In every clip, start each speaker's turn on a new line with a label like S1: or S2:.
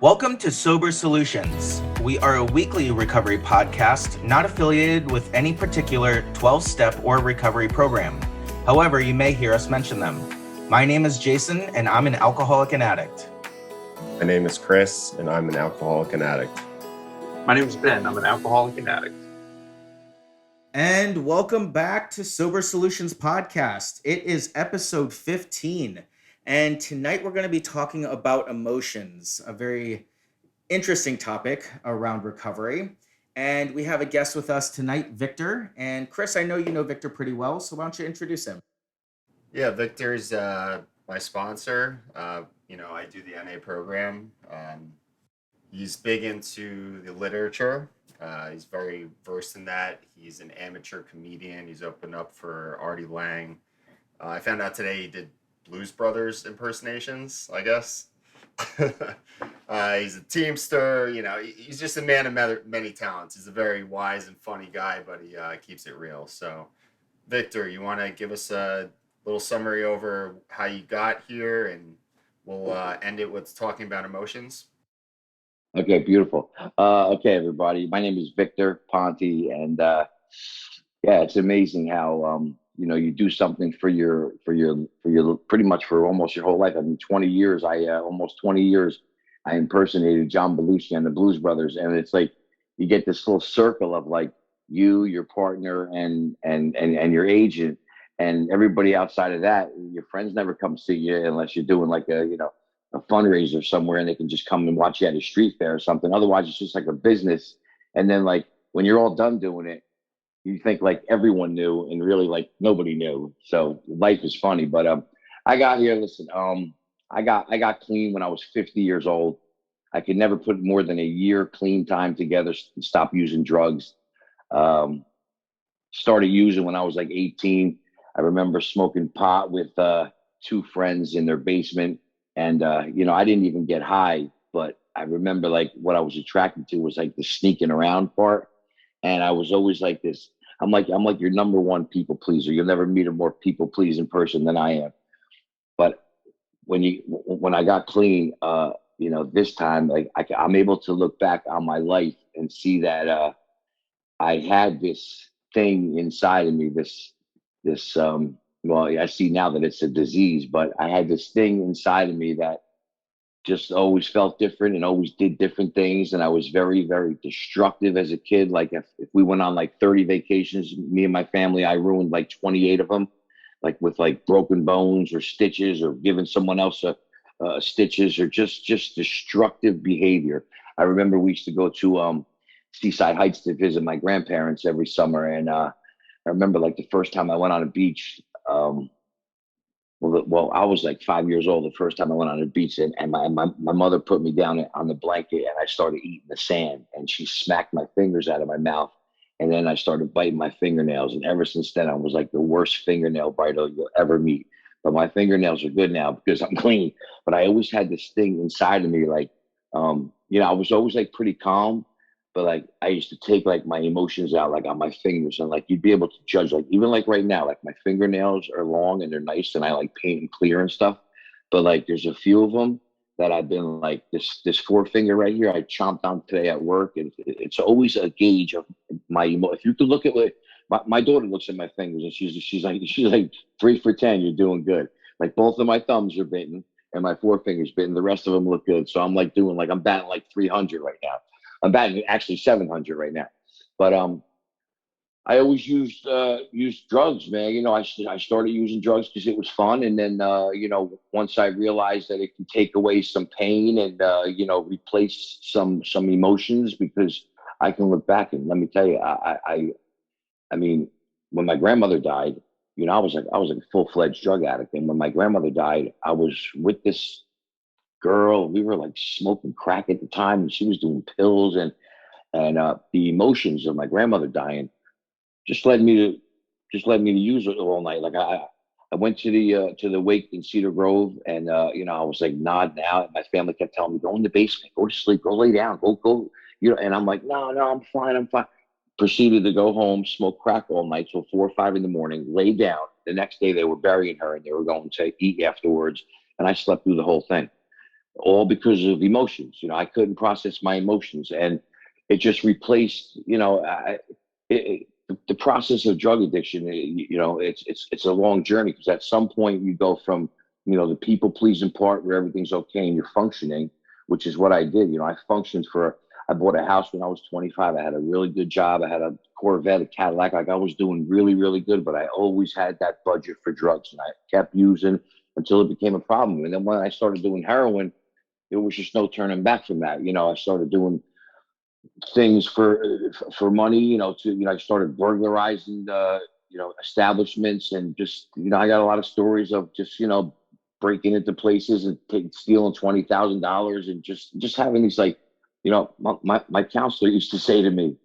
S1: Welcome to Sober Solutions. We are a weekly recovery podcast not affiliated with any particular 12-step or recovery program. However, you may hear us mention them. My name is Jason, and I'm an alcoholic and addict.
S2: My name is Chris, and I'm an alcoholic and addict.
S3: My name is Ben. I'm an alcoholic and addict.
S1: And welcome back to Sober Solutions Podcast. It is episode 15. And tonight we're going to be talking about emotions, a very interesting topic around recovery. And we have a guest with us tonight, Victor. And Chris, I know you know Victor pretty well, so why don't you introduce him?
S2: Yeah, Victor's my sponsor. I do the NA program. He's big into the literature. He's very versed in that. He's an amateur comedian. He's opened up for Artie Lang. I found out today he did Blues Brothers impersonations, I guess. He's a teamster. He's just a man of many talents. He's a very wise and funny guy, but he keeps it real. So, Victor, you want to give us a little summary over how you got here, and we'll end it with talking about emotions?
S4: Okay, beautiful. Okay, everybody. My name is Victor Ponte, and it's amazing how you do something for your pretty much for almost your whole life. I mean, 20 years. Almost 20 years. I impersonated John Belushi and the Blues Brothers, and it's like you get this little circle of like you, your partner, and your agent, and everybody outside of that. Your friends never come see you unless you're doing like a fundraiser somewhere, and they can just come and watch you at a street fair or something. Otherwise, it's just like a business. And then like when you're all done doing it, you think like everyone knew, and really like nobody knew. So life is funny. But I got here. Listen, I got clean when I was 50 years old. I could never put more than a year clean time together and stop using drugs. Started using when I was like 18. I remember smoking pot with two friends in their basement. And, I didn't even get high, but I remember like what I was attracted to was like the sneaking around part. And I was always like this. I'm like your number one people pleaser. You'll never meet a more people pleasing person than I am. But when I got clean, this time, like I'm able to look back on my life and see that I had this thing inside of me, well, I see now that it's a disease, but I had this thing inside of me that just always felt different and always did different things. And I was very, very destructive as a kid. Like if we went on like 30 vacations, me and my family, I ruined like 28 of them, like with like broken bones or stitches or giving someone else stitches or just destructive behavior. I remember we used to go to Seaside Heights to visit my grandparents every summer. And I remember like the first time I went on a beach, I was like 5 years old the first time I went on a beach, and my mother put me down on the blanket, and I started eating the sand, and she smacked my fingers out of my mouth, and then I started biting my fingernails, and ever since then I was like the worst fingernail biter you'll ever meet. But my fingernails are good now because I'm clean. But I always had this thing inside of me, like I was always like pretty calm. But like I used to take like my emotions out like on my fingers, and like you'd be able to judge, like even like right now, like my fingernails are long and they're nice and I like paint and clear and stuff. But like there's a few of them that I've been like this forefinger right here I chomped on today at work, and it's always a gauge of my if you could look at what my daughter looks at my fingers, and she's like 3 for 10, you're doing good. Like both of my thumbs are bitten and my forefinger's bitten. The rest of them look good. So I'm like I'm batting like 300 right now. I'm batting actually 700 right now, but I always used drugs, man. I started using drugs because it was fun, and then once I realized that it can take away some pain and replace some emotions, because I can look back and let me tell you, I mean, when my grandmother died, I was like a full-fledged drug addict, and when my grandmother died, I was with this girl. We were like smoking crack at the time, and she was doing pills, and the emotions of my grandmother dying just led me to use it all night. Like I went to the wake in Cedar Grove, and I was like nodding out, and my family kept telling me, go in the basement, go to sleep, go lay down, go, and I'm like, no, I'm fine. Proceeded to go home, smoke crack all night till 4 or 5 in the morning, lay down. The next day they were burying her, and they were going to eat afterwards, and I slept through the whole thing. all because of emotions. I couldn't process my emotions, and it just replaced, the process of drug addiction. It's a long journey, because at some point you go from, the people pleasing part where everything's okay and you're functioning, which is what I did. I bought a house when I was 25. I had a really good job. I had a Corvette, a Cadillac. Like, I was doing really, really good, but I always had that budget for drugs, and I kept using until it became a problem. And then when I started doing heroin, there was just no turning back from that. I started doing things for money. I started burglarizing establishments, and just I got a lot of stories of just breaking into places and stealing $20,000, and just having these, like, my counselor used to say to me,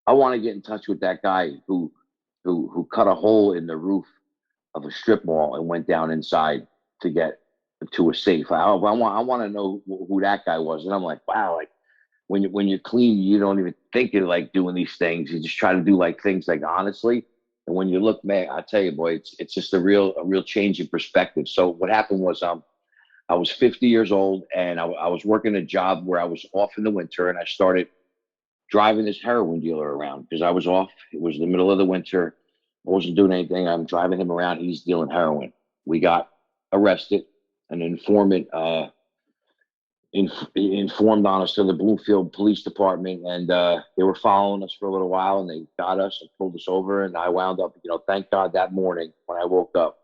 S4: I want to get in touch with that guy who cut a hole in the roof of a strip mall and went down inside to get to a safe. I want to know who that guy was. And I'm like, wow, like, when you're clean, you don't even think of, like, doing these things. You just try to do, like, things, like, honestly. And when you look, man, I tell you, boy, it's just a real change in perspective. So what happened was, I was 50 years old, and I was working a job where I was off in the winter, and I started driving this heroin dealer around because I was off. It was the middle of the winter. I wasn't doing anything. I'm driving him around. He's dealing heroin. We got arrested. An informant informed on us to the Bloomfield Police Department, and they were following us for a little while, and they got us and pulled us over. And I wound up, thank God, that morning when I woke up,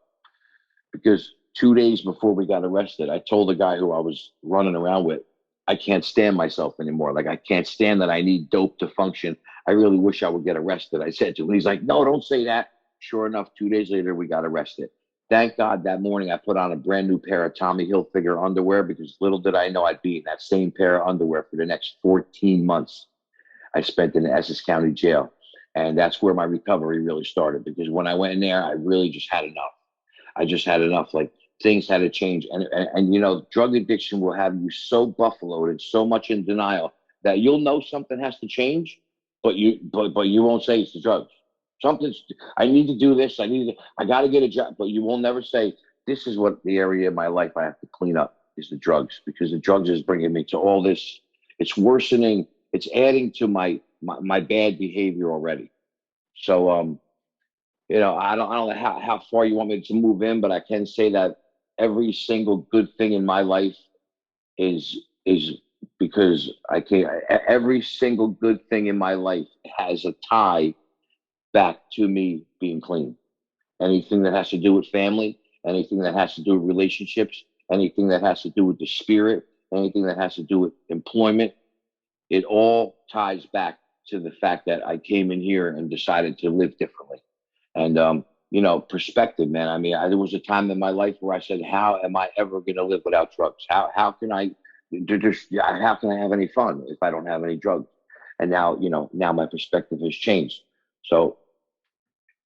S4: because 2 days before we got arrested, I told the guy who I was running around with, I can't stand myself anymore. Like, I can't stand that I need dope to function. I really wish I would get arrested, I said to him. He's like, no, don't say that. Sure enough, 2 days later, we got arrested. Thank God that morning I put on a brand new pair of Tommy Hilfiger underwear, because little did I know I'd be in that same pair of underwear for the next 14 months I spent in the Essex County Jail. And that's where my recovery really started, because when I went in there, I really just had enough. I just had enough. Like, things had to change. And drug addiction will have you so buffaloed and so much in denial that you'll know something has to change, but you won't say it's the drugs. I need to do this. I got to get a job, but you will never say, this is what the area of my life I have to clean up, is the drugs, because the drugs is bringing me to all this. It's worsening. It's adding to my bad behavior already. So, I don't know how far you want me to move in, but I can say that every single good thing in my life is because every single good thing in my life has a tie back to me being clean. Anything that has to do with family, anything that has to do with relationships, anything that has to do with the spirit, anything that has to do with employment, it all ties back to the fact that I came in here and decided to live differently. And, perspective, man. I mean, there was a time in my life where I said, how am I ever going to live without drugs? How can I have any fun if I don't have any drugs? And now, now my perspective has changed. So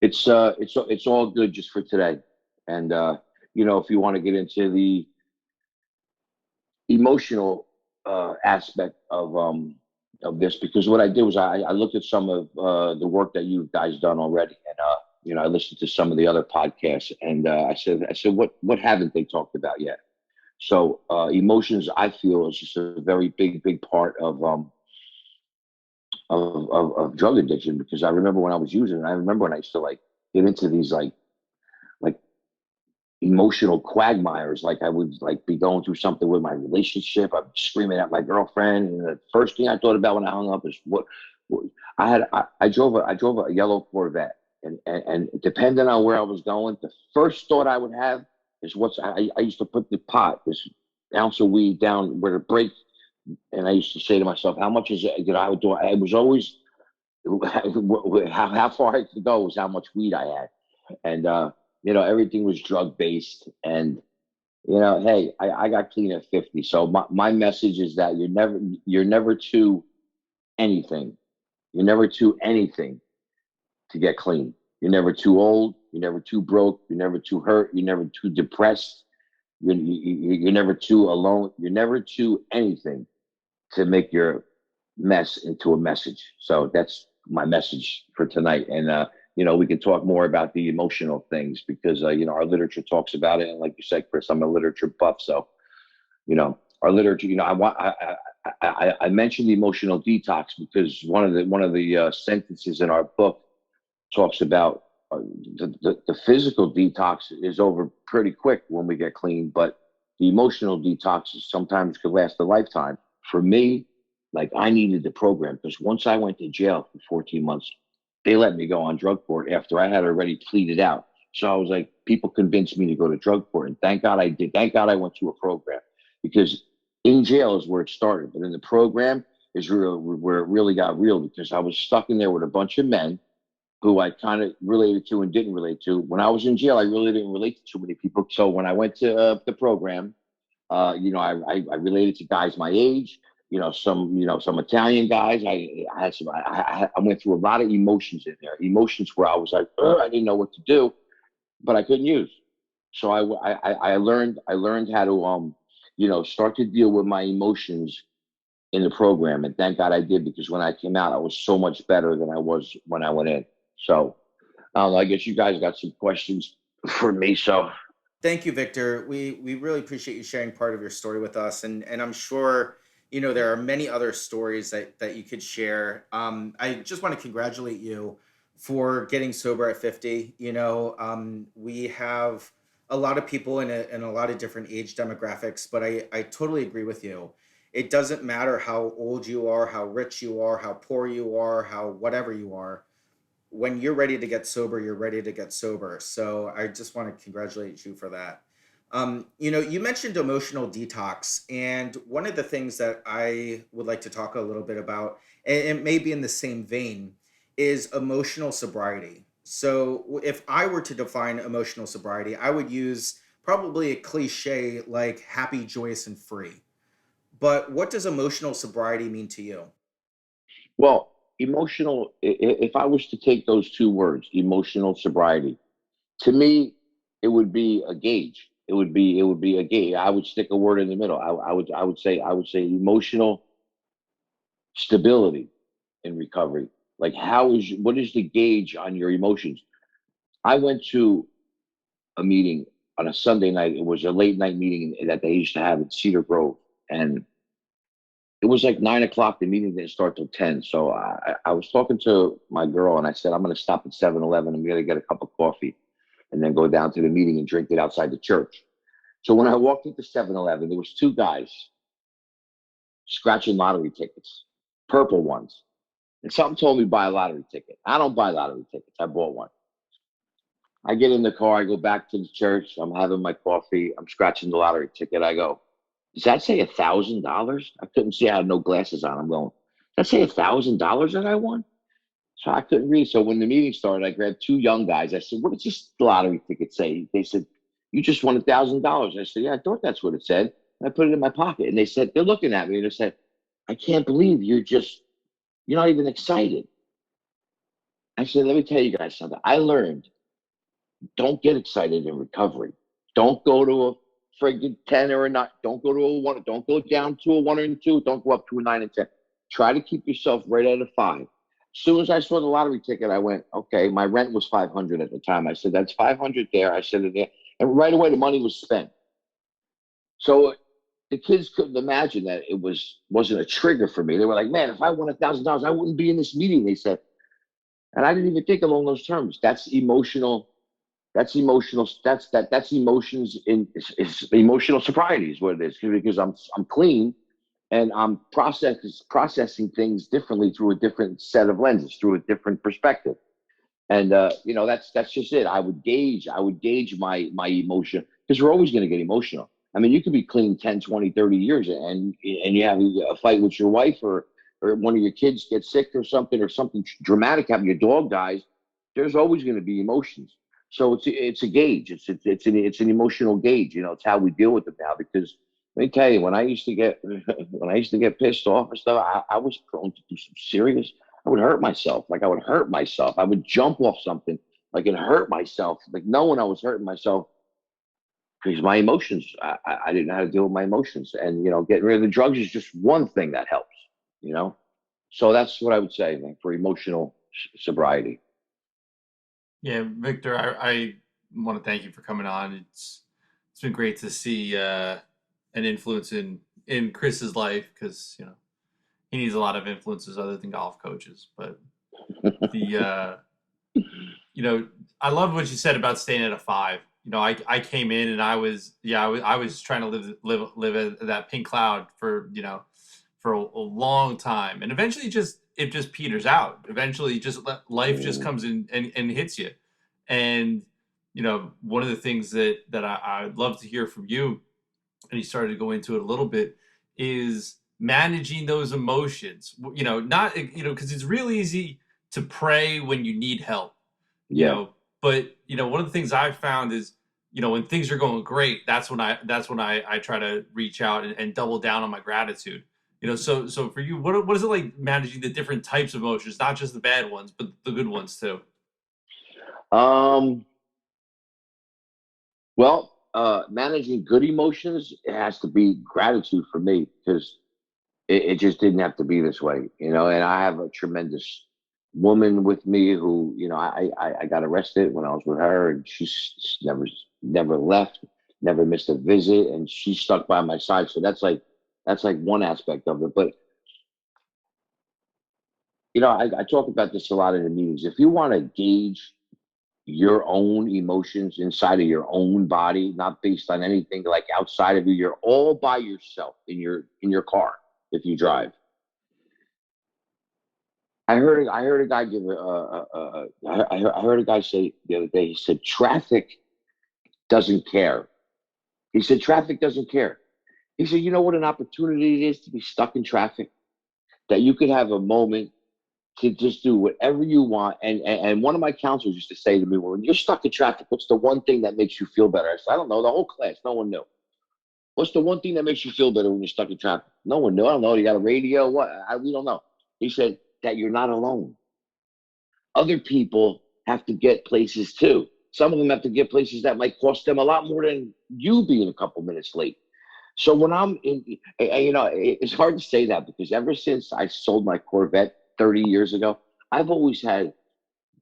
S4: it's all good just for today. And, if you want to get into the emotional aspect of this, because what I did was I looked at some of the work that you guys done already, and I listened to some of the other podcasts, and I said what haven't they talked about yet? So emotions, I feel, is just a very big part of drug addiction, because I remember when I was using it. I remember when I used to, like, get into these like emotional quagmires. Like, I would, like, be going through something with my relationship. I'd be screaming at my girlfriend, and the first thing I thought about when I hung up is what I drove a yellow Corvette, and depending on where I was going, the first thought I would have is I used to put this ounce of weed down where the brake, and I used to say to myself, how much is it? I would do. I was always how far I could go was how much weed I had, and everything was drug based. And hey, I got clean at 50. So my message is that you're never too anything. You're never too anything to get clean. You're never too old. You're never too broke. You're never too hurt. You're never too depressed. You're never too alone. You're never too anything to make your mess into a message. So that's my message for tonight. And we can talk more about the emotional things, because our literature talks about it. And like you said, Chris, I'm a literature buff, so our literature. You know, I mentioned the emotional detox because one of the sentences in our book talks about the physical detox is over pretty quick when we get clean, but the emotional detox sometimes could last a lifetime. For me, like I needed the program because once I went to jail for 14 months, they let me go on drug court after I had already pleaded out. So I was like, people convinced me to go to drug court, and thank God I did. Thank God I went to a program because in jail is where it started, but in the program is where it really got real because I was stuck in there with a bunch of men who I kind of related to and didn't relate to. When I was in jail, I really didn't relate to too many people. So when I went to the program, you know, I related to guys my age. Some Italian guys. I had some. I went through a lot of emotions in there. Emotions where I was like, I didn't know what to do, but I couldn't use. So I learned how to start to deal with my emotions in the program, and thank God I did because when I came out, I was so much better than I was when I went in. So I don't know. I guess you guys got some questions for me. So
S1: Thank you, Victor. We really appreciate you sharing part of your story with us, and I'm sure there are many other stories that you could share. I just want to congratulate you for getting sober at 50. We have a lot of people in a lot of different age demographics, but I totally agree with you. It doesn't matter how old you are, how rich you are, how poor you are, how whatever you are. When you're ready to get sober, you're ready to get sober. So I just want to congratulate you for that. You mentioned emotional detox, and one of the things that I would like to talk a little bit about, and it may be in the same vein, is emotional sobriety. So if I were to define emotional sobriety, I would use probably a cliche like happy, joyous, and free. But what does emotional sobriety mean to you?
S4: well, emotional. If I was to take those two words, emotional sobriety, to me, it would be a gauge. It would be a gauge. I would stick a word in the middle. I would say emotional stability in recovery. Like what is the gauge on your emotions? I went to a meeting on a Sunday night. It was a late night meeting that they used to have in Cedar Grove, and it was like 9 o'clock. The meeting didn't start till 10. So I was talking to my girl, and I said, I'm going to stop at 7-Eleven. I'm going to get a cup of coffee and then go down to the meeting and drink it outside the church. So when I walked into 7-Eleven, there was two guys scratching lottery tickets, purple ones. And something told me buy a lottery ticket. I don't buy lottery tickets. I bought one. I get in the car. I go back to the church. I'm having my coffee. I'm scratching the lottery ticket. I go, does that say $1,000? I couldn't see. I had no glasses on. I'm going, does that say $1,000 that I won? So I couldn't read. So when the meeting started, I grabbed two young guys. I said, what does this lottery ticket say? They said, you just won $1,000. I said, yeah, I thought that's what it said. And I put it in my pocket. And they said, they're looking at me and they said, I can't believe you're not even excited. I said, let me tell you guys something. I learned don't get excited in recovery. Don't go to a friggin' 10 or a 9. Don't go to a 1. Don't go down to a 1 and 2. Don't go up to a 9 and 10. Try to keep yourself right at a 5. As soon as I saw the lottery ticket, I went, okay, my rent was 500 at the time. I said, that's 500 there. I said it there. And right away, the money was spent. So the kids couldn't imagine that wasn't a trigger for me. They were like, man, if I won $1,000, I wouldn't be in this meeting, they said. And I didn't even think along those terms. That's emotional. That's emotional. That's emotions is emotional sobriety is what it is because I'm clean and I'm processing things differently through a different set of lenses, through a different perspective. And that's just it. I would gauge my emotion because we're always going to get emotional. I mean, you could be clean 10, 20, 30 years and you have a fight with your wife or one of your kids gets sick or something dramatic happens, your dog dies. There's always going to be emotions. So it's a gauge. It's an emotional gauge. It's how we deal with it now. Because let me tell you, when I used to get when I used to get pissed off and stuff, I was prone to do some serious. I would hurt myself. Like I would hurt myself. I would jump off something like and hurt myself. Like knowing I was hurting myself because my emotions. I didn't know how to deal with my emotions. And getting rid of the drugs is just one thing that helps. You know. So that's what I would say, man, for emotional sobriety.
S3: Yeah, Victor, I want to thank you for coming on. It's been great to see an influence in in Chris's life, because he needs a lot of influences other than golf coaches. But the I love what you said about staying at a 5. I came in and I was trying to live at that pink cloud for a long time, and eventually it just peters out. Eventually, life just comes in and hits you. And one of the things that I'd love to hear from you, and you started to go into it a little bit, is managing those emotions. Not because it's real easy to pray when you need help.
S4: Yeah.
S3: But one of the things I've found is when things are going great, that's when I try to reach out and double down on my gratitude. So for you, what is it like managing the different types of emotions, not just the bad ones, but the good ones too?
S4: Um, well, managing good emotions, it has to be gratitude for me, because it just didn't have to be this way, and I have a tremendous woman with me who, I got arrested when I was with her, and she's never left, never missed a visit, and she stuck by my side. So that's like one aspect of it. But I talk about this a lot in the meetings. If you want to gauge your own emotions inside of your own body, not based on anything like outside of you, you're all by yourself in your car if you drive. I heard a guy give I heard a guy say the other day. He said traffic doesn't care. He said traffic doesn't care. He said, you know what an opportunity it is to be stuck in traffic, that you could have a moment to just do whatever you want. And one of my counselors used to say to me, well, when you're stuck in traffic, what's the one thing that makes you feel better? I said, I don't know. The whole class, no one knew. What's the one thing that makes you feel better when you're stuck in traffic? No one knew. I don't know. You got a radio? What? We don't know. He said that you're not alone. Other people have to get places too. Some of them have to get places that might cost them a lot more than you being a couple minutes late. So when I'm in, it's hard to say that, because ever since I sold my Corvette 30 years ago, I've always had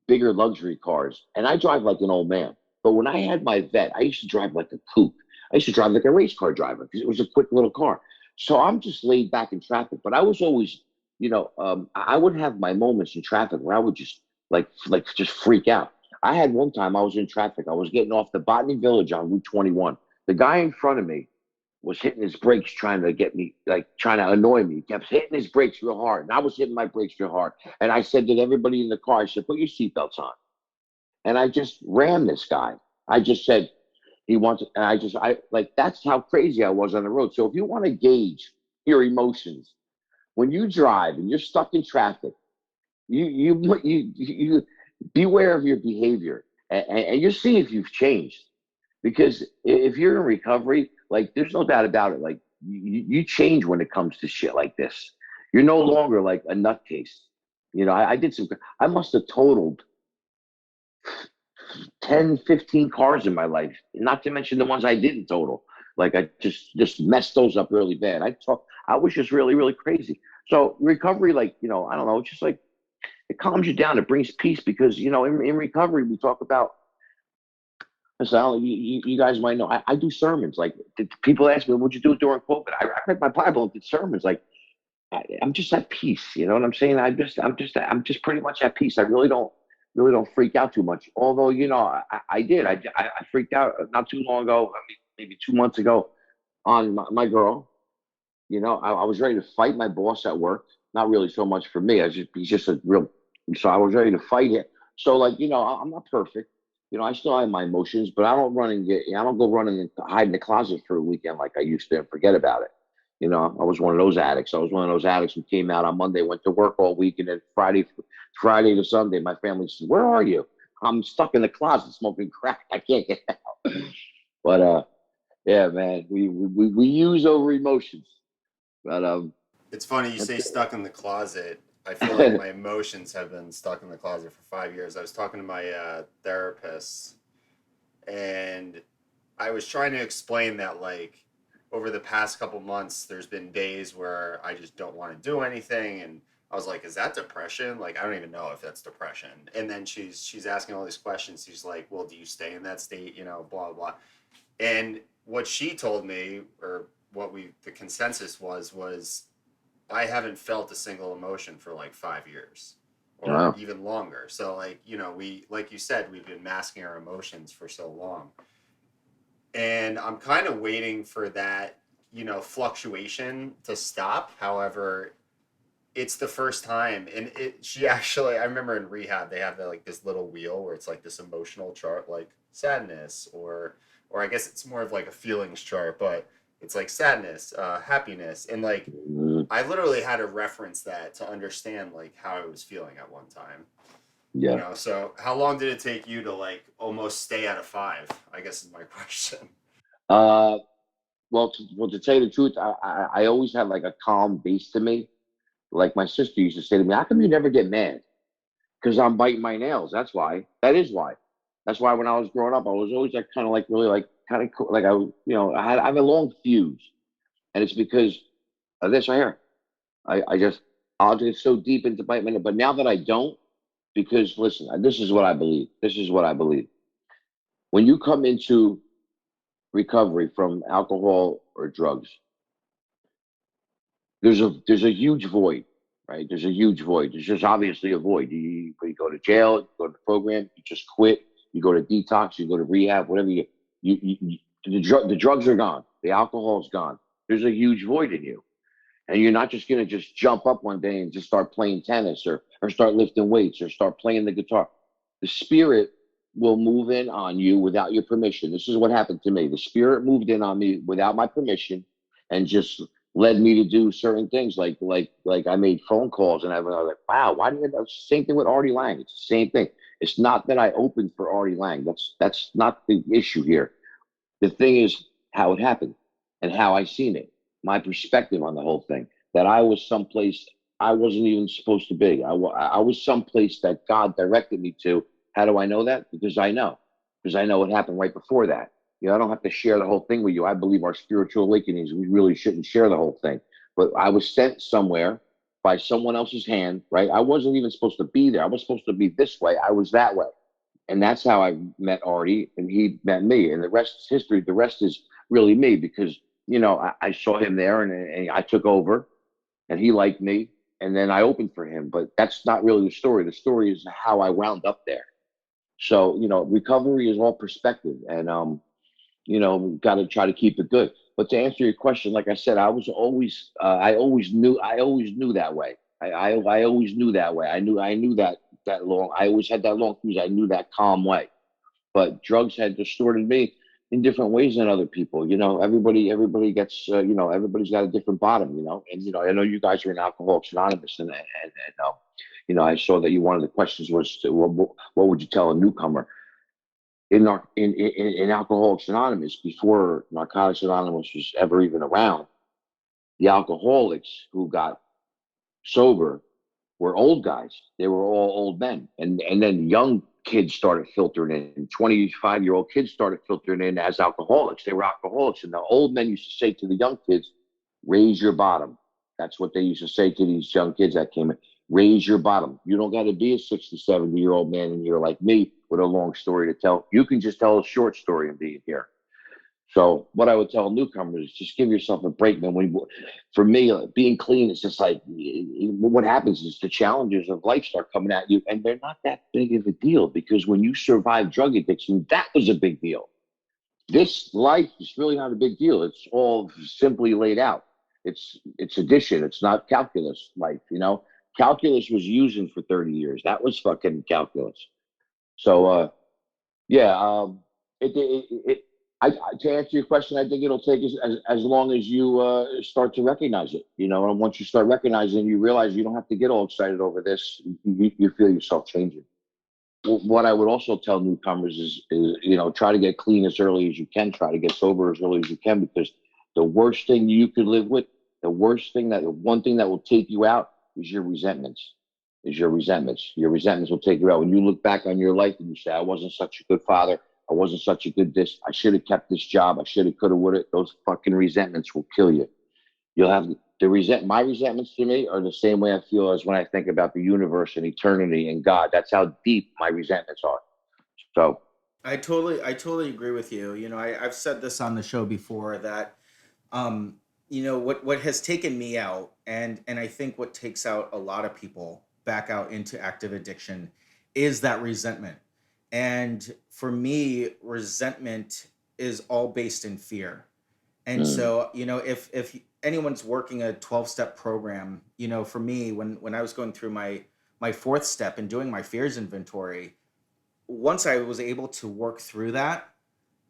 S4: bigger luxury cars, and I drive like an old man. But when I had my vet, I used to drive like a coupe. I used to drive like a race car driver, because it was a quick little car. So I'm just laid back in traffic. But I was always, I would have my moments in traffic where I would just just freak out. I had one time I was in traffic. I was getting off the Botany Village on Route 21. The guy in front of me was hitting his brakes, trying to get me, like trying to annoy me. He kept hitting his brakes real hard, and I was hitting my brakes real hard. And I said to everybody in the car, I said, put your seatbelts on. And I just ran this guy. I just said, he wants, and I like, that's how crazy I was on the road. So if you want to gauge your emotions, when you drive and you're stuck in traffic, you beware of your behavior, and you see if you've changed. Because if you're in recovery, like, there's no doubt about it. Like, you change when it comes to shit like this. You're no longer like a nutcase. I must have totaled 10, 15 cars in my life, not to mention the ones I didn't total. Like, I just messed those up really bad. I was just really, really crazy. So recovery, like, I don't know, it's just like, it calms you down. It brings peace, because, in recovery, we talk about, so you guys might know, I do sermons. Like, people ask me, what'd you do during COVID? I read my Bible and did sermons. Like, I'm just at peace. You know what I'm saying? I'm just pretty much at peace. I really don't freak out too much. Although, I did. I freaked out not too long ago. I mean, maybe 2 months ago, on my girl. I was ready to fight my boss at work. Not really so much for me. He's just a real. So I was ready to fight him. So, like, I'm not perfect. I still have my emotions, but I don't I don't go running and hide in the closet for a weekend like I used to and forget about it. I was one of those addicts. I was one of those addicts who came out on Monday, went to work all week, and then Friday to Sunday, my family says, "Where are you?" I'm stuck in the closet smoking crack. I can't get out. But yeah, man, we use over emotions. But
S2: It's funny you say
S4: that's
S2: stuck in the closet. I feel like my emotions have been stuck in the closet for 5 years. I was talking to my therapist, and I was trying to explain that, like, over the past couple months, there's been days where I just don't want to do anything, and I was like, "Is that depression?" Like, I don't even know if that's depression. And then she's asking all these questions. She's like, "Well, do you stay in that state?" Blah blah blah. And what she told me, or the consensus was I haven't felt a single emotion for like 5 years or
S4: Wow.
S2: even longer. So like, like you said, we've been masking our emotions for so long. And I'm kind of waiting for that, fluctuation to stop. However, it's the first time, and she actually, I remember in rehab they have like this little wheel where it's like this emotional chart, like sadness, or I guess it's more of like a feelings chart, but it's like sadness, happiness, and like
S4: Mhm.
S2: I literally had to reference that to understand like how I was feeling at one time.
S4: Yeah.
S2: So how long did it take you to like almost stay at a 5? I guess is my question.
S4: Uh, to tell you the truth, I always had like a calm base to me. Like my sister used to say to me, "How come you never get mad?" Because I'm biting my nails. That's why. That is why. That's why when I was growing up, I was always like kind of like really like kind of like I have a long fuse, and it's because of this right here. I just I'll get so deep into biting my nail, but now that I don't, because listen, this is what I believe. This is what I believe. When you come into recovery from alcohol or drugs, there's a huge void, right? There's a huge void. There's just obviously a void. You go to jail, you go to the program, you just quit, you go to detox, you go to rehab, whatever the drugs are gone, the alcohol's gone. There's a huge void in you. And you're not just gonna just jump up one day and just start playing tennis or start lifting weights or start playing the guitar. The spirit will move in on you without your permission. This is what happened to me. The spirit moved in on me without my permission and just led me to do certain things like I made phone calls and I was like, wow, why do you same thing with Artie Lang? It's the same thing. It's not that I opened for Artie Lang. That's not the issue here. The thing is how it happened and how I seen it, my perspective on the whole thing. That I was someplace I wasn't even supposed to be. I was someplace that God directed me to. How do I know that? Because I know what happened right before that. I don't have to share the whole thing with you. I believe our spiritual awakenings, we really shouldn't share the whole thing. But I was sent somewhere by someone else's hand, right? I wasn't even supposed to be there. I was supposed to be this way. I was that way. And that's how I met Artie, and he met me, and the rest is history. The rest is really me because I saw him there, and I took over, and he liked me, and then I opened for him. But that's not really the story. The story is how I wound up there. So recovery is all perspective, and got to try to keep it good. But to answer your question, like I said, I always knew that way. I always knew that way. I knew that long. I always had that long fuse. I knew that calm way. But drugs had distorted me in different ways than other people. Everybody gets everybody's got a different bottom. And I know you guys are in Alcoholics Anonymous, and I saw that one of the questions was what would you tell a newcomer? In Alcoholics Anonymous, before Narcotics Anonymous was ever even around, the alcoholics who got sober were old guys. They were all old men, and then young kids started filtering in. 25-year-old kids started filtering in as alcoholics. They were alcoholics, and the old men used to say to the young kids, "Raise your bottom." That's what they used to say to these young kids that came in. Raise your bottom. You don't got to be a 60, 70-year-old man and you're like me with a long story to tell. You can just tell a short story and be here. So what I would tell newcomers is just give yourself a break, man. For me, being clean is just like what happens is the challenges of life start coming at you, and they're not that big of a deal because when you survive drug addiction, that was a big deal. This life is really not a big deal. It's all simply laid out. It's addition. It's not calculus life. Calculus was using for 30 years. That was fucking calculus. So yeah, to answer your question, I think it'll take as long as you start to recognize it. And once you start recognizing, you realize you don't have to get all excited over this. You feel yourself changing. What I would also tell newcomers is try to get clean as early as you can. Try to get sober as early as you can because the worst thing you could live with, the one thing that will take you out is your resentments. Your resentments will take you out. When you look back on your life and you say, I wasn't such a good father. I wasn't such a good this. I should have kept this job. I should have, could have, would have. Those fucking resentments will kill you. You'll have my resentments to me are the same way I feel as when I think about the universe and eternity and God. That's how deep my resentments are. So
S1: I totally agree with you. I've said this on the show before that what has taken me out, and I think what takes out a lot of people back out into active addiction is that resentment. And for me, resentment is all based in fear. And
S4: Mm,
S1: so, if anyone's working a 12-step program, for me, when I was going through my fourth step and doing my fears inventory, once I was able to work through that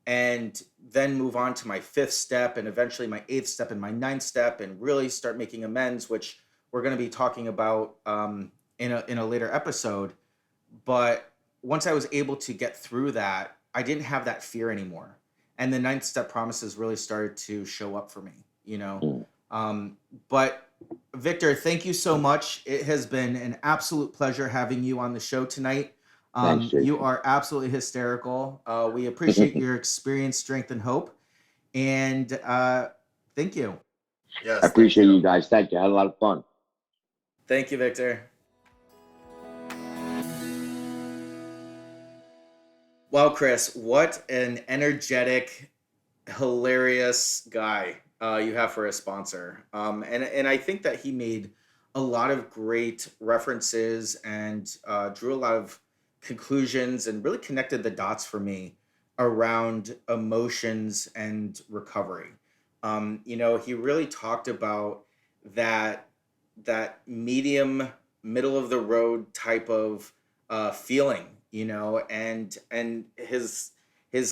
S1: and then move on to my fifth step and eventually my eighth step and my ninth step and really start making amends, which we're going to be talking about in a later episode. But once I was able to get through that, I didn't have that fear anymore. And the ninth step promises really started to show up for me.
S4: mm.
S1: Um, but Victor, thank you so much. It has been an absolute pleasure having you on the show tonight.
S4: Thanks,
S1: You
S4: Jason.
S1: are absolutely hysterical. We appreciate your experience, strength, and hope. And thank you.
S4: I
S2: Yes, thank
S4: appreciate
S2: you.
S4: you guys. Thank you. I had a lot of fun.
S1: Thank you, Victor. Well, Chris, what an energetic, hilarious guy you have for a sponsor. And I think that he made a lot of great references and drew a lot of conclusions and really connected the dots for me around emotions and recovery. He really talked about that that medium, middle of the road type of feeling, and his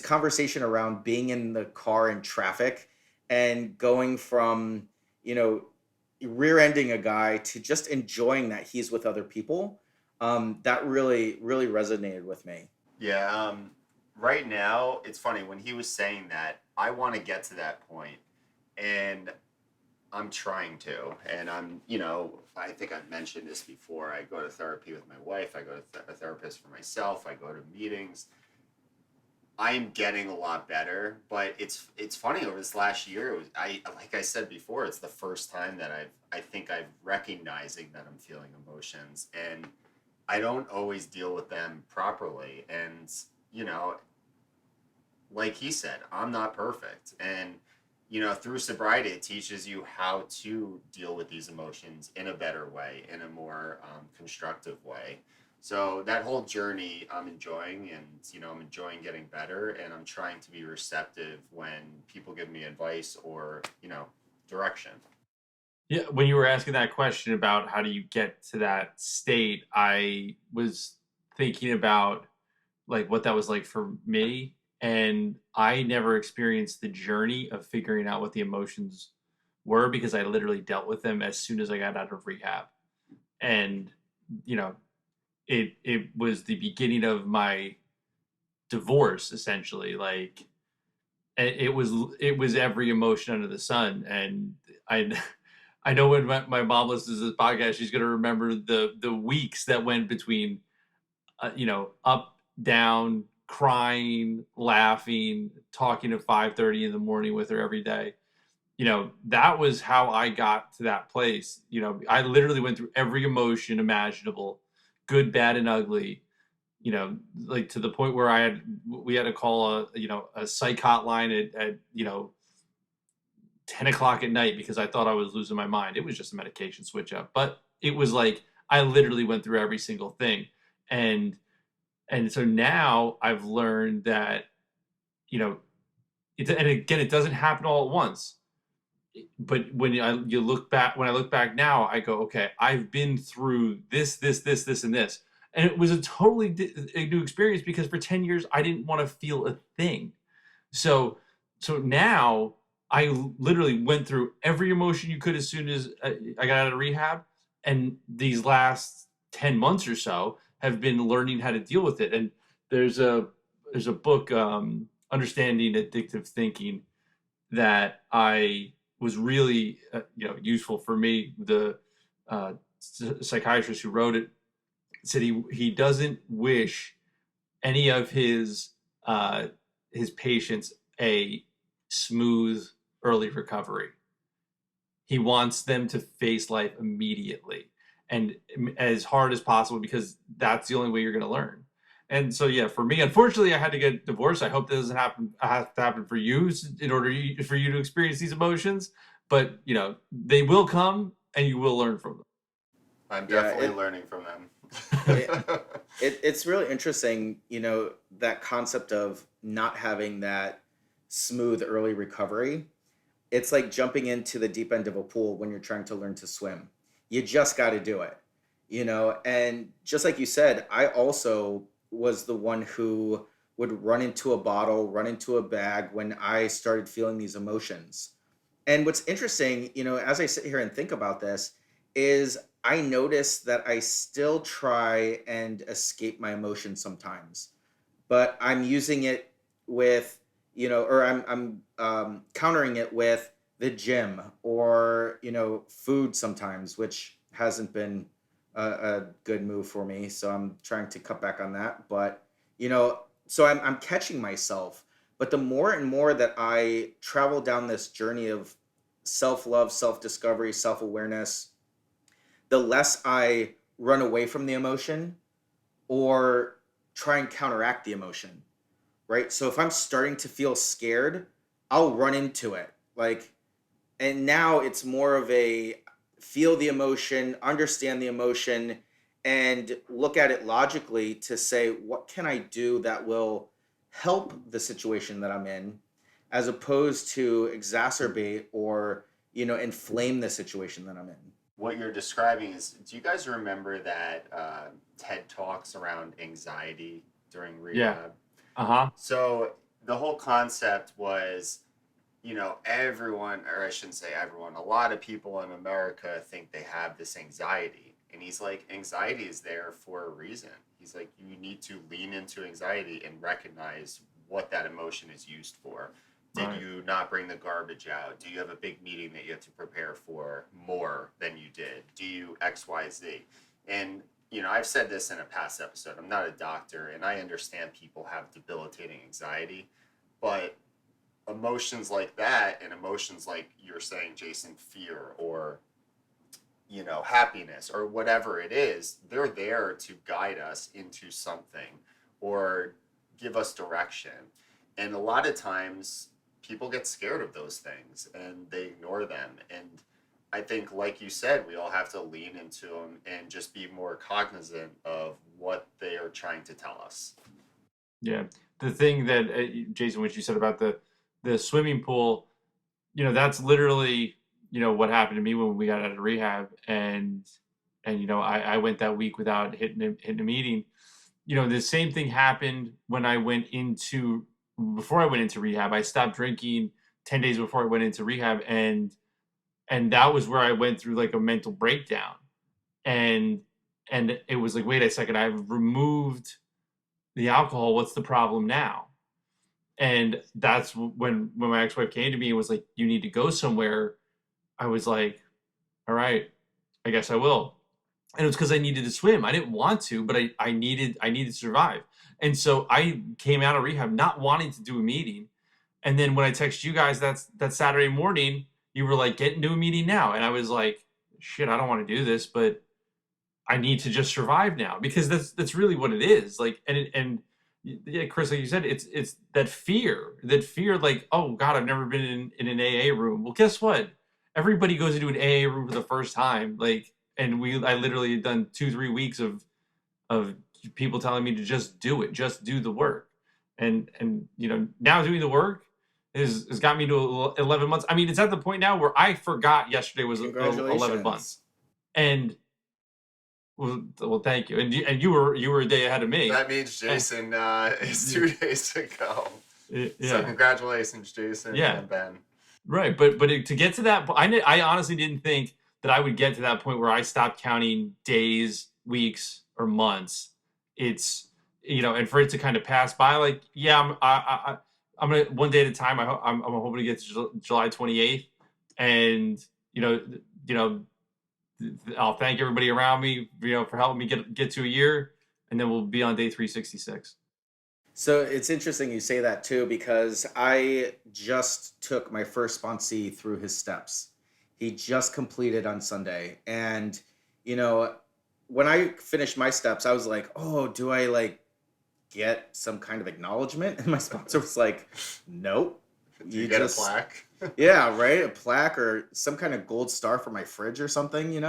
S1: conversation around being in the car in traffic and going from, you know, rear-ending a guy to just enjoying that he's with other people. That really, really resonated with me.
S2: Yeah, right now, it's funny when he was saying that, I want to get to that point, and I'm trying to. And I think I've mentioned this before. I go to therapy with my wife, I go to a therapist for myself, I go to meetings. I am getting a lot better, but it's funny over this last year. Like I said before, it's the first time that I think I'm recognizing that I'm feeling emotions, and I don't always deal with them properly. And you know, like he said, I'm not perfect, and through sobriety, it teaches you how to deal with these emotions in a better way, in a more constructive way. So that whole journey I'm enjoying, and I'm enjoying getting better, and I'm trying to be receptive when people give me advice or direction.
S3: Yeah, when you were asking that question about how do you get to that state, I was thinking about like what that was like for me, and I never experienced the journey of figuring out what the emotions were because I literally dealt with them as soon as I got out of rehab. And you know, it was the beginning of my divorce essentially. Like it was every emotion under the sun. And I I know when my mom listens to this podcast, she's going to remember the weeks that went between up, down, crying, laughing, talking at 5:30 in the morning with her every day. That was how I got to that place. I literally went through every emotion imaginable, good, bad, and ugly. Like to the point where we had to call a psych hotline at 10 o'clock at night because I thought I was losing my mind. It was just a medication switch up, but it was like I literally went through every single thing. And so now I've learned that, you know, and again, it doesn't happen all at once. But when I look back now, I go, okay, I've been through this, and this. And it was a totally a new experience because for 10 years, I didn't want to feel a thing. So, so now I literally went through every emotion you could as soon as I got out of rehab. And these last 10 months or so have been learning how to deal with it. And there's a there's a book, Understanding Addictive Thinking, that I was really useful for me. The psychiatrist who wrote it said he doesn't wish any of his patients a smooth early recovery. He wants them to face life immediately and as hard as possible because that's the only way you're going to learn. And so, yeah, for me, unfortunately, I had to get divorced. I hope that doesn't happen. Have to happen for you in order for you to experience these emotions. but they will come and you will learn from them.
S2: I'm
S1: Yeah,
S2: definitely learning from them.
S1: it's really interesting, that concept of not having that smooth early recovery. It's like jumping into the deep end of a pool when you're trying to learn to swim. You just got to do it, and just like you said, I also was the one who would run into a bottle, run into a bag when I started feeling these emotions. And what's interesting, as I sit here and think about this, is I notice that I still try and escape my emotions sometimes, but I'm using it with, or I'm countering it with the gym or, food sometimes, which hasn't been a good move for me. So I'm trying to cut back on that. But, so I'm catching myself. But the more and more that I travel down this journey of self love, self discovery, self awareness, the less I run away from the emotion or try and counteract the emotion, right? So if I'm starting to feel scared, I'll run into it. And now it's more of a feel the emotion, understand the emotion, and look at it logically to say, what can I do that will help the situation that I'm in, as opposed to exacerbate or, inflame the situation that I'm in.
S2: What you're describing is, do you guys remember that TED Talks around anxiety during
S3: Yeah.
S2: rehab? So the whole concept was, everyone, or I shouldn't say everyone, a lot of people in America think they have this anxiety. And he's like, anxiety is there for a reason. He's like, you need to lean into anxiety and recognize what that emotion is used for. Did
S3: Right.
S2: you not bring the garbage out? Do you have a big meeting that you have to prepare for more than you did? Do you X, Y, Z? And, I've said this in a past episode. I'm not a doctor, and I understand people have debilitating anxiety, but emotions like that and emotions like you're saying, Jason, fear or, happiness or whatever it is, they're there to guide us into something or give us direction. And a lot of times people get scared of those things and they ignore them. And I think, like you said, we all have to lean into them and just be more cognizant of what they are trying to tell us.
S3: Yeah. The thing that Jason, what you said about the swimming pool, that's literally, what happened to me when we got out of rehab, and I went that week without hitting a meeting. The same thing happened when before I went into rehab. I stopped drinking 10 days before I went into rehab, and that was where I went through like a mental breakdown. And it was like, wait a second, I've removed the alcohol. What's the problem now? And that's when my ex-wife came to me and was like, you need to go somewhere. I was like, all right, I guess I will. And it was because I needed to swim. I didn't want to, but I needed to survive. And so I came out of rehab not wanting to do a meeting. And then when I texted you guys that Saturday morning, you were like, get into a meeting now. And I was like, shit, I don't want to do this, but I need to just survive now, because that's really what it is. Like, and yeah, Chris, like you said, it's that fear, like, oh God, I've never been in an AA room. Well, guess what? Everybody goes into an AA room for the first time. Like, and I literally had done 2-3 weeks of people telling me to just do it, just do the work. And now doing the work has got me to 11 months. I mean, it's at the point now where I forgot yesterday was 11 months. And well, thank you. And you were a day ahead of me.
S2: That means Jason is 2 days to go.
S3: Yeah.
S2: So congratulations, Jason and Ben.
S3: Right, but to get to that, I honestly didn't think that I would get to that point where I stopped counting days, weeks, or months. It's and for it to kind of pass by, like, yeah, I'm gonna one day at a time. I'm hoping to get to July 28th, and I'll thank everybody around me, for helping me get to a year, and then we'll be on day 366.
S1: So it's interesting you say that too, because I just took my first sponsee through his steps. He just completed on Sunday. And, when I finished my steps, I was like, oh, do I like get some kind of acknowledgement? And my sponsor was like, nope.
S2: Do you get a plaque?
S1: Yeah, right? A plaque or some kind of gold star for my fridge or something,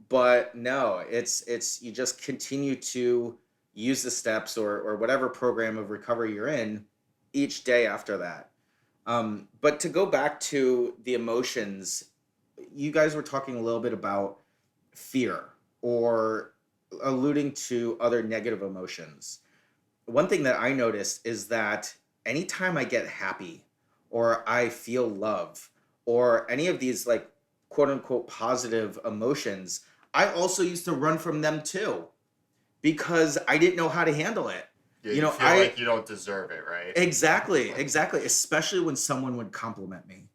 S1: But no, it's you just continue to use the steps or whatever program of recovery you're in each day after that. But to go back to the emotions, you guys were talking a little bit about fear or alluding to other negative emotions. One thing that I noticed is that anytime I get happy or I feel love or any of these like quote unquote positive emotions, I also used to run from them too because I didn't know how to handle it.
S2: Yeah,
S1: You
S2: you
S1: know,
S2: feel like you don't deserve it, right?
S1: exactly, especially when someone would compliment me,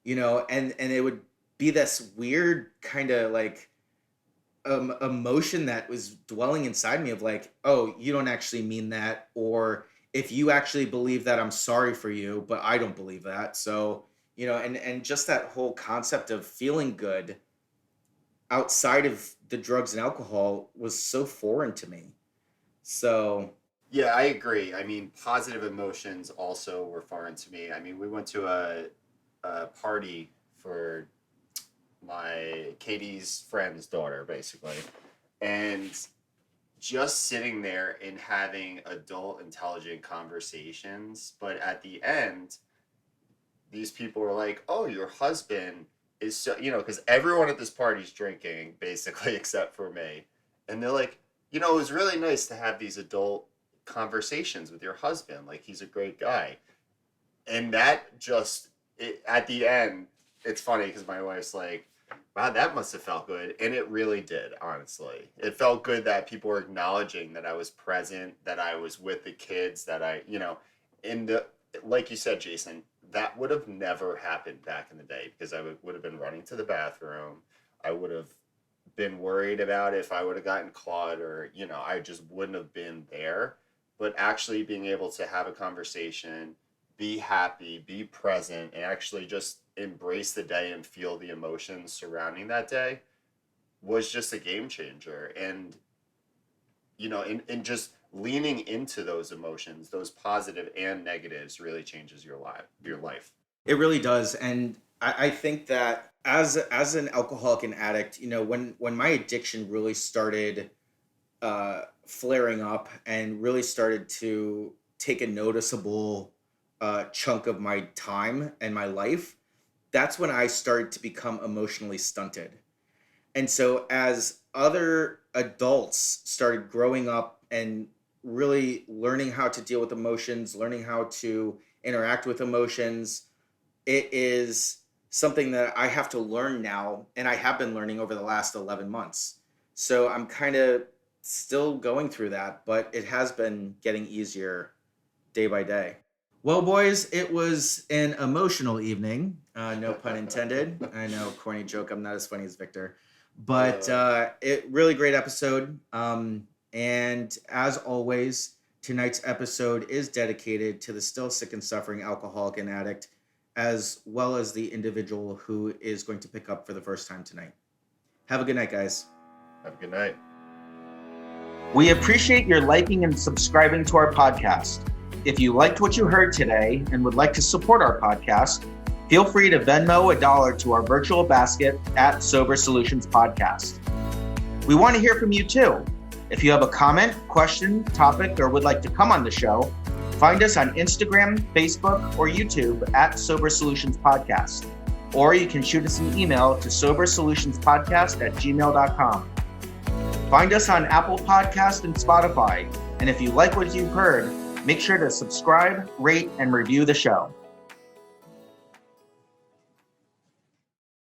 S1: and it would be this weird kind of like emotion that was dwelling inside me of like, oh, you don't actually mean that, or if you actually believe that, I'm sorry for you, but I don't believe that. So, and just that whole concept of feeling good outside of the drugs and alcohol was so foreign to me. So,
S2: Yeah, I agree. I mean, positive emotions also were foreign to me. I mean, we went to a party for my Katie's friend's daughter, basically. And just sitting there and having adult, intelligent conversations. But at the end, these people were like, oh, your husband is so, because everyone at this party's drinking, basically, except for me. And they're like, it was really nice to have these adult conversations with your husband. Like, he's a great guy. And that just, at the end, it's funny because my wife's like, wow, that must have felt good. And it really did, honestly. It felt good that people were acknowledging that I was present, that I was with the kids, that and like you said, Jason, that would have never happened back in the day because I would have been running to the bathroom. I would have been worried about if I would have gotten caught or, I just wouldn't have been there. But actually being able to have a conversation, be happy, be present, and actually just embrace the day and feel the emotions surrounding that day was just a game changer. And, and just leaning into those emotions, those positive and negatives, really changes your life.
S1: it really does. And I think that as an alcoholic and addict, when my addiction really started flaring up and really started to take a noticeable chunk of my time and my life, that's when I started to become emotionally stunted. And so as other adults started growing up and really learning how to deal with emotions, learning how to interact with emotions, it is something that I have to learn now, and I have been learning over the last 11 months. So I'm kind of still going through that, but it has been getting easier day by day. Well, boys, it was an emotional evening. No pun intended. I know, corny joke. I'm not as funny as Victor, but it really great episode. And as always, tonight's episode is dedicated to the still sick and suffering alcoholic and addict, as well as the individual who is going to pick up for the first time tonight. Have a good night, guys.
S2: Have a good night.
S1: We appreciate your liking and subscribing to our podcast. If you liked what you heard today and would like to support our podcast, feel free to Venmo $1 to our virtual basket at Sober Solutions Podcast. We want to hear from you too. If you have a comment, question, topic, or would like to come on the show, find us on Instagram, Facebook, or YouTube at Sober Solutions Podcast. Or you can shoot us an email to sobersolutionspodcast@gmail.com. Find us on Apple Podcast and Spotify. And if you like what you've heard, make sure to subscribe, rate, and review the show.